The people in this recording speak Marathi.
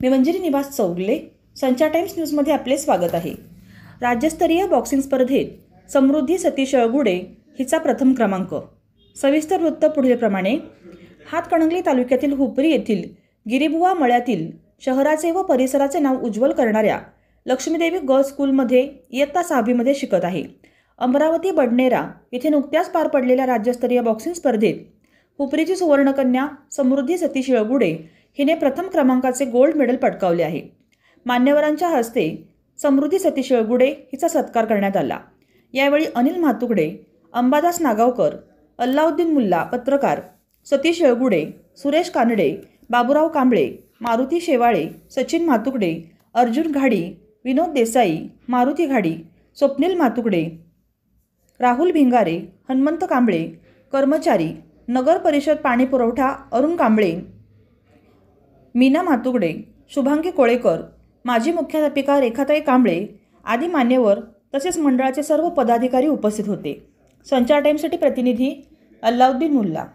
मी मंजिरी निवास चौगले. संचार टाइम्स न्यूजमध्ये आपले स्वागत आहे. राज्यस्तरीय बॉक्सिंग स्पर्धेत समृद्धी सतीश अळगुडे हिचा प्रथम क्रमांक. सविस्तर वृत्त पुढीलप्रमाणे. हातकणंगले तालुक्यातील हुपरी येथील गिरीबुवा मळ्यातील शहराचे व परिसराचे नाव उज्ज्वल करणाऱ्या लक्ष्मीदेवी गर्ल्स स्कूलमध्ये इयत्ता 6वीमध्ये शिकत आहे. अमरावती बडनेरा येथे नुकत्याच पार पडलेल्या राज्यस्तरीय बॉक्सिंग स्पर्धेत हुपरीची सुवर्णकन्या समृद्धी सतीश अळगुडे हिने प्रथम क्रमांकाचे गोल्ड मेडल पटकावले आहे. मान्यवरांच्या हस्ते समृद्धी सतीश अळगुडे हिचा सत्कार करण्यात आला. यावेळी अनिल म्हातुकडे, अंबादास नागावकर, अल्लाउद्दीन मुल्ला, पत्रकार सतीश अळगुडे, सुरेश कानडे, बाबूराव कांबळे, मारुती शेवाळे, सचिन म्हातुकडे, अर्जुन घाडी, विनोद देसाई, मारुती घाडी, स्वप्नील म्हातुकडे, राहुल भिंगारे, हनुमंत कांबळे, कर्मचारी, नगर परिषद पाणी पुरवठा अरुण कांबळे, मीना म्हातुकडे, शुभांगी कोळेकर, माजी मुख्याध्यापिका रेखाताई कांबळे आदी मान्यवर तसेच मंडळाचे सर्व पदाधिकारी उपस्थित होते. संचार टाइम्ससाठी प्रतिनिधी अल्लाउद्दीन मुल्ला.